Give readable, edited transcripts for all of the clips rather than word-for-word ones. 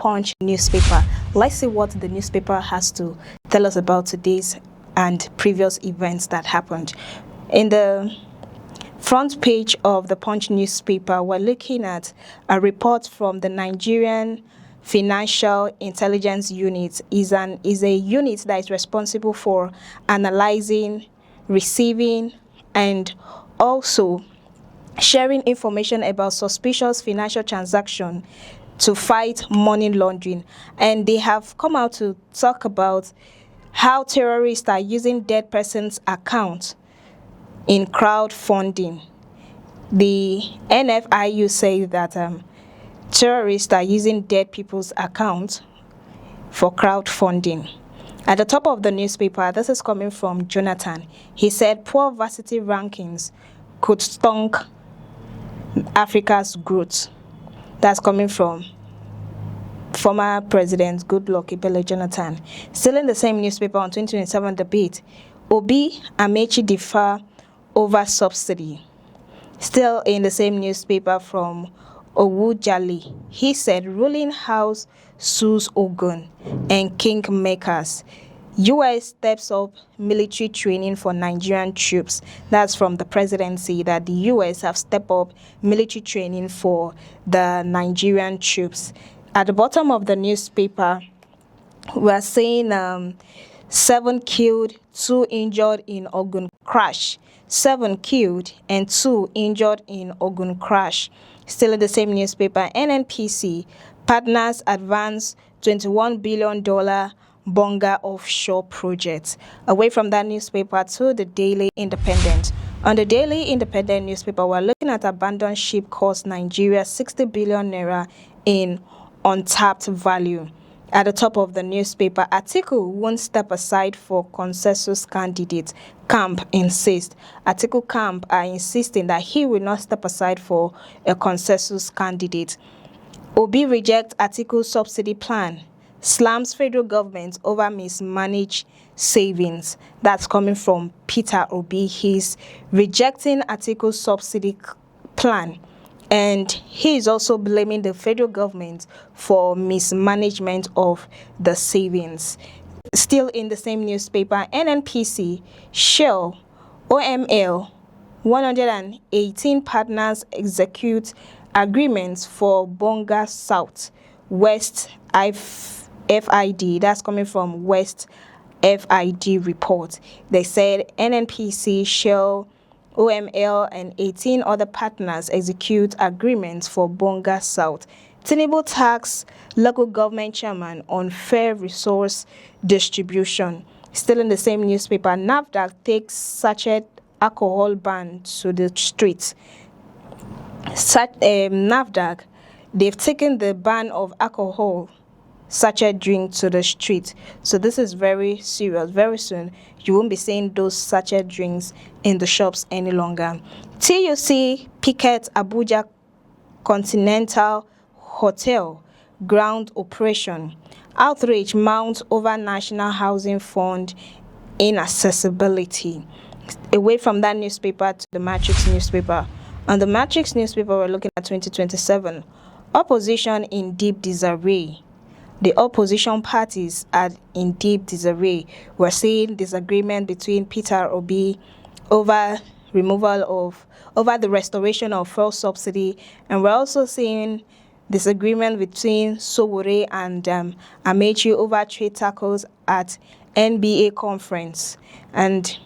Punch newspaper. Let's see what the newspaper has to tell us about today's and previous events that happened. In the front page of the Punch newspaper, we're looking at a report from the Nigerian Financial Intelligence Unit. Is a unit that is responsible for analyzing, receiving, and also sharing information about suspicious financial transactions to fight money laundering. And they have come out to talk about how terrorists are using dead persons' accounts in crowdfunding. The NFIU say that terrorists are using dead people's accounts for crowdfunding. At the top of the newspaper, this is coming from Jonathan. He said poor varsity rankings could stunk Africa's growth. That's coming from former President Goodluck Ebele Jonathan. Still in the same newspaper on 2027 debate, Obi Amechi differ over subsidy. Still in the same newspaper from Owujale, he said ruling house sues Ogun and kingmakers. US steps up military training for Nigerian troops. That's from the presidency, that the US have stepped up military training for the Nigerian troops. At the bottom of the newspaper, we're saying 7 killed, 2 injured in Ogun crash. 7 killed and 2 injured in Ogun crash. Still in the same newspaper, NNPC partners advance $21 billion Bonga offshore project. Away from that newspaper to the Daily Independent. On the Daily Independent newspaper, we're looking at abandoned ship cost Nigeria 60 billion naira in untapped value. At the top of the newspaper, Atiku won't step aside for consensus candidate. Camp insists. Atiku camp are insisting that he will not step aside for a consensus candidate. Obi rejects Atiku's subsidy plan. Slams federal government over mismanaged savings. That's coming from Peter Obi. He's rejecting Atiku's subsidy plan, and he is also blaming the federal government for mismanagement of the savings. Still in the same newspaper, NNPC, Shell, OML, 118 partners execute agreements for Bonga South West FID. That's coming from West FID report. They said NNPC, Shell, OML, and 18 other partners execute agreements for Bonga South. Tinubu tax local government chairman on fair resource distribution. Still in the same newspaper, NAFDAC takes sachet alcohol ban to the streets. NAFDAC, they've taken the ban of alcohol sachet drink to the street. So this is very serious. Very soon you won't be seeing those sachet drinks in the shops any longer. TUC picket Abuja Continental Hotel ground operation. Outrage mounts over National Housing Fund inaccessibility. Away from that newspaper to the Matrix newspaper. On the Matrix newspaper, we're looking at 2027. Opposition in deep disarray. The opposition parties are in deep disarray. We're seeing disagreement between Peter Obi over the restoration of fuel subsidy, and we're also seeing disagreement between Sowore and Amechi over trade tackles at NBA conference. And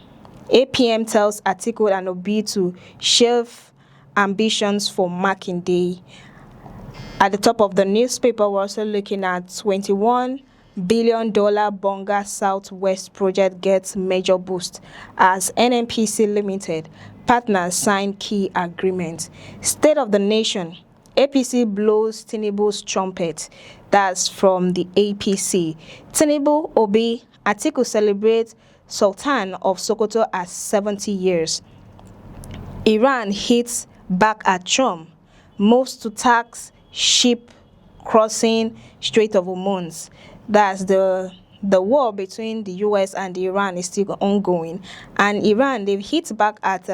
APM tells Atiku and Obi to shelve ambitions for Makinde. At the top of the newspaper, we're also looking at $21 billion Bonga Southwest project gets major boost as NNPC Limited partners sign key agreement. State of the Nation, APC blows Tinubu's trumpet. That's from the APC. Tinubu, Obi, Atiku celebrates Sultan of Sokoto at 70 years. Iran hits back at Trump, moves to tax ship crossing Strait of Hormuz. That's the war between the US and Iran is still ongoing. And Iran, they've hit back at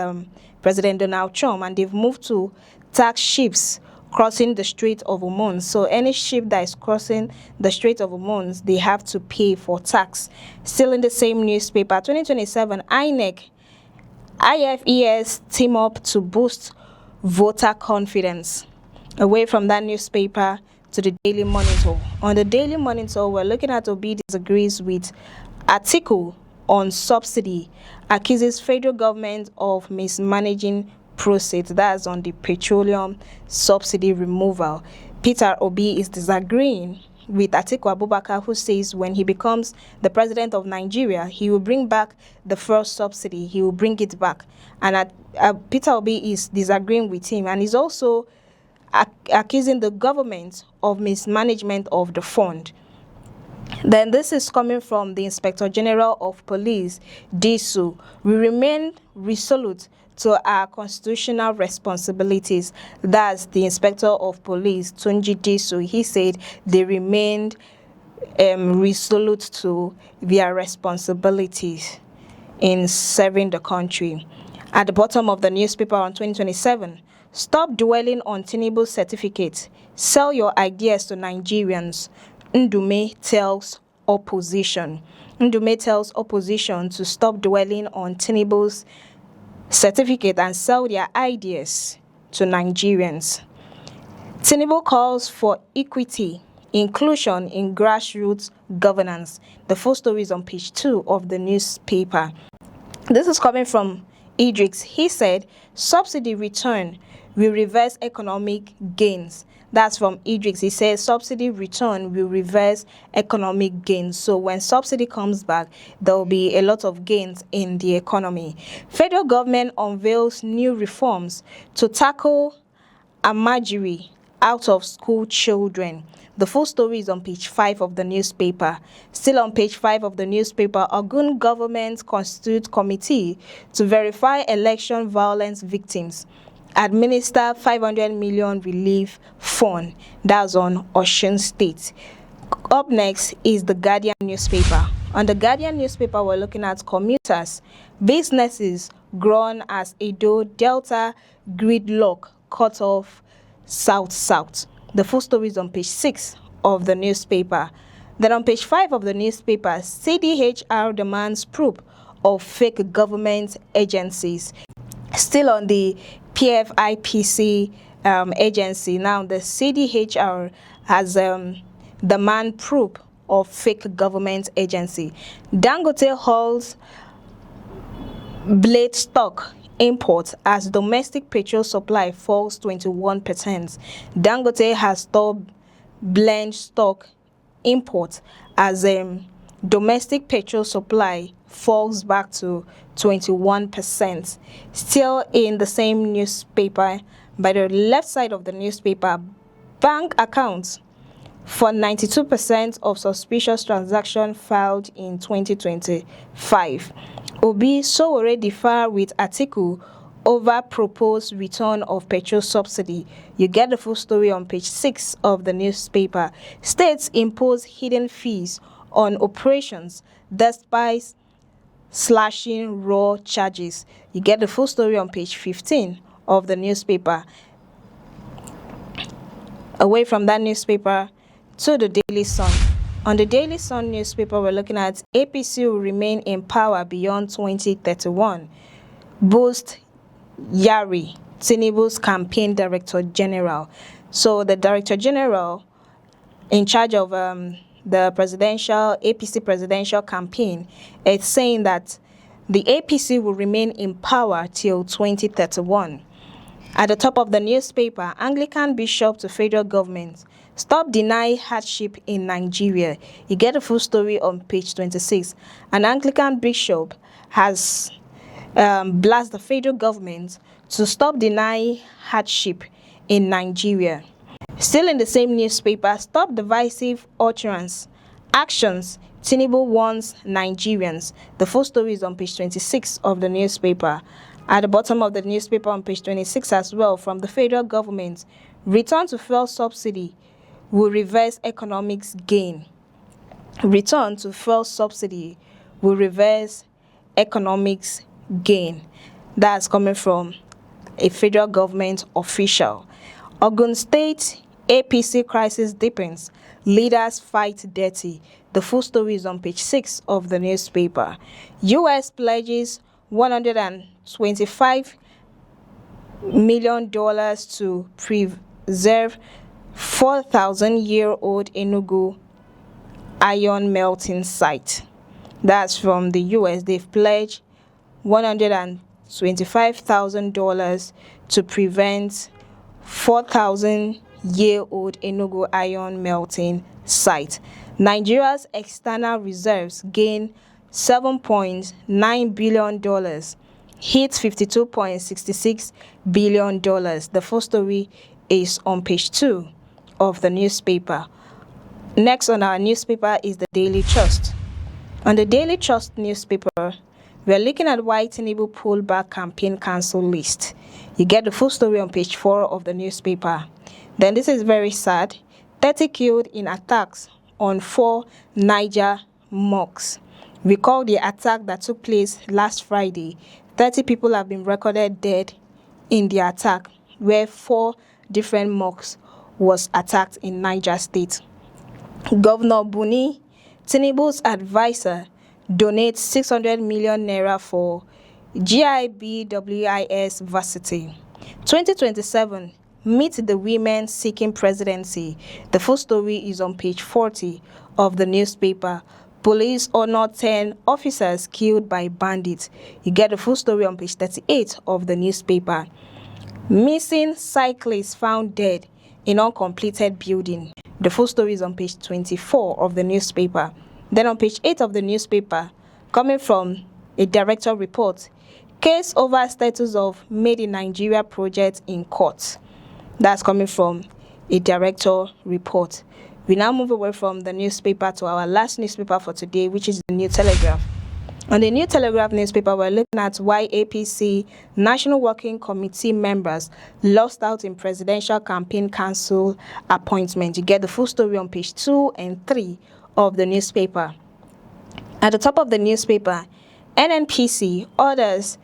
President Donald Trump, and they've moved to tax ships crossing the Strait of Hormuz. So any ship that is crossing the Strait of Hormuz, they have to pay for tax. Still in the same newspaper, 2027, INEC, IFES team up to boost voter confidence. Away from that newspaper to the Daily Monitor. On the Daily Monitor, we're looking at Obi disagrees with Atiku on subsidy, accuses federal government of mismanaging process. That's on the petroleum subsidy removal. Peter Obi is disagreeing with Atiku Abubakar, who says when he becomes the president of Nigeria, he will bring back the first subsidy. He will bring it back. And Peter Obi is disagreeing with him, and he's also accusing the government of mismanagement of the fund. Then this is coming from the Inspector General of Police, Disu. We remain resolute to our constitutional responsibilities. That's the Inspector of Police, Tunji Disu. He said they remained resolute to their responsibilities in serving the country. At the bottom of the newspaper on 2027, stop dwelling on Tinubu's certificate. Sell your ideas to Nigerians. Ndume tells opposition. Ndume tells opposition to stop dwelling on Tinubu's certificate and sell their ideas to Nigerians. Tinubu calls for equity, inclusion in grassroots governance. The full story is on page 2 of the newspaper. This is coming from Idris. He said, subsidy return will reverse economic gains. That's from Idris. He says subsidy return will reverse economic gains. So when subsidy comes back, there will be a lot of gains in the economy. Federal government unveils new reforms to tackle amajiri out of school children. The full story is on page 5 of the newspaper. Still on page 5 of the newspaper, Ogun government constitutes committee to verify election violence victims. Administer 500 million relief fund. That's on Osun State. Up next is the Guardian newspaper. On the Guardian newspaper, we're looking at commuters, businesses grown as Edo Delta gridlock cut off south. The full story is on page 6 of the newspaper. Then on page 5 of the newspaper, CDHR demands proof of fake government agencies. Still on the PFIPC agency, now the CDHR has demand proof of fake government agency. Dangote holds blade stock import as domestic petrol supply falls 21%. Dangote has stopped blend stock import as domestic petrol supply falls back to 21%. Still in the same newspaper, by the left side of the newspaper, bank accounts for 92% of suspicious transactions filed in 2025. Obi Sowore differ with Atiku over proposed return of petrol subsidy. You get the full story on page 6 of the newspaper. States impose hidden fees on operations despite slashing raw charges. You get the full story on page 15 of the newspaper. Away from that newspaper to the Daily Sun. On the Daily Sun newspaper, we're looking at APC will remain in power beyond 2031. Boost Yari, Tinubu's campaign director general. So the director general in charge of the APC presidential campaign is saying that the APC will remain in power till 2031. At the top of the newspaper, Anglican bishop to federal government, stop denying hardship in Nigeria. You get a full story on page 26. An Anglican bishop has blasted the federal government to stop denying hardship in Nigeria. Still in the same newspaper, stop divisive utterance. Actions, Tinubu warns Nigerians. The full story is on page 26 of the newspaper. At the bottom of the newspaper on page 26 as well, from the federal government, return to fuel subsidy will reverse economics gain. Return to fuel subsidy will reverse economics gain. That's coming from a federal government official. Ogun State APC crisis deepens. Leaders fight dirty. The full story is on page 6 of the newspaper. U.S. pledges $125 million to preserve 4,000-year-old Enugu iron melting site. That's from the U.S. They've pledged $125,000 to prevent 4,000-year-old Enugu iron melting site. Nigeria's external reserves gain $7.9 billion, hit $52.66 billion. The full story is on page 2 of the newspaper. Next on our newspaper is the Daily Trust. On the Daily Trust newspaper, we are looking at why Tinubu pulled back campaign cancel list. You get the full story on page 4 of the newspaper. Then this is very sad. 30 killed in attacks on 4 Niger mosques. Recall the attack that took place last Friday. 30 people have been recorded dead in the attack, where 4 different mosques was attacked in Niger State. Governor Buni, Tinubu's advisor, donates 600 million naira for GIBWIS varsity. 2027, meet the women seeking presidency. The full story is on page 40 of the newspaper. Police honor 10 officers killed by bandits. You get the full story on page 38 of the newspaper. Missing cyclist found dead in uncompleted building. The full story is on page 24 of the newspaper. Then on page 8 of the newspaper, coming from a director report, case over status of Made in Nigeria project in court. That's coming from a director report. We now move away from the newspaper to our last newspaper for today, which is the New Telegraph. On the New Telegraph newspaper, we're looking at why APC National Working Committee members lost out in presidential campaign council appointment. You get the full story on page 2 and 3 of the newspaper. At the top of the newspaper, NNPC orders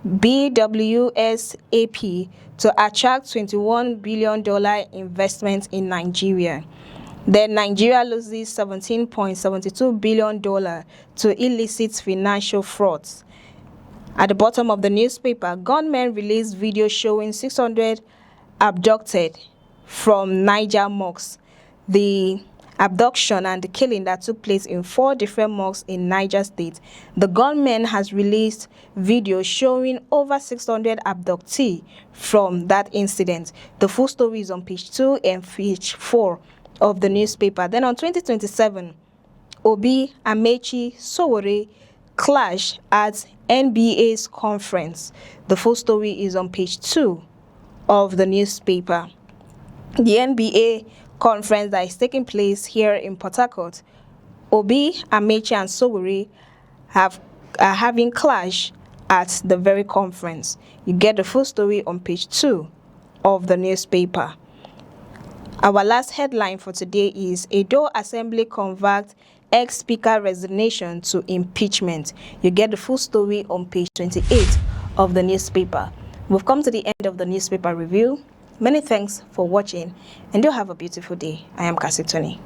BWSAP to attract $21 billion investment in Nigeria. Then Nigeria loses $17.72 billion to illicit financial frauds. At the bottom of the newspaper, gunmen released video showing 600 abducted from Niger mosques. The abduction and the killing that took place in 4 different mosques in Niger State. The gunman has released video showing over 600 abductees from that incident. The full story is on page 2 and page 4 of the newspaper. Then on 2027, Obi, Amechi, Sowore clash at NBA's conference. The full story is on page 2 of the newspaper. The NBA conference that is taking place here in Port Harcourt, Obi, Amechi, and Sowore are having clash at the very conference. You get the full story on page 2 of the newspaper. Our last headline for today is Edo Assembly converts ex-speaker resignation to impeachment. You get the full story on page 28 of the newspaper. We've come to the end of the newspaper review. Many thanks for watching and do have a beautiful day. I am Cassie Tony.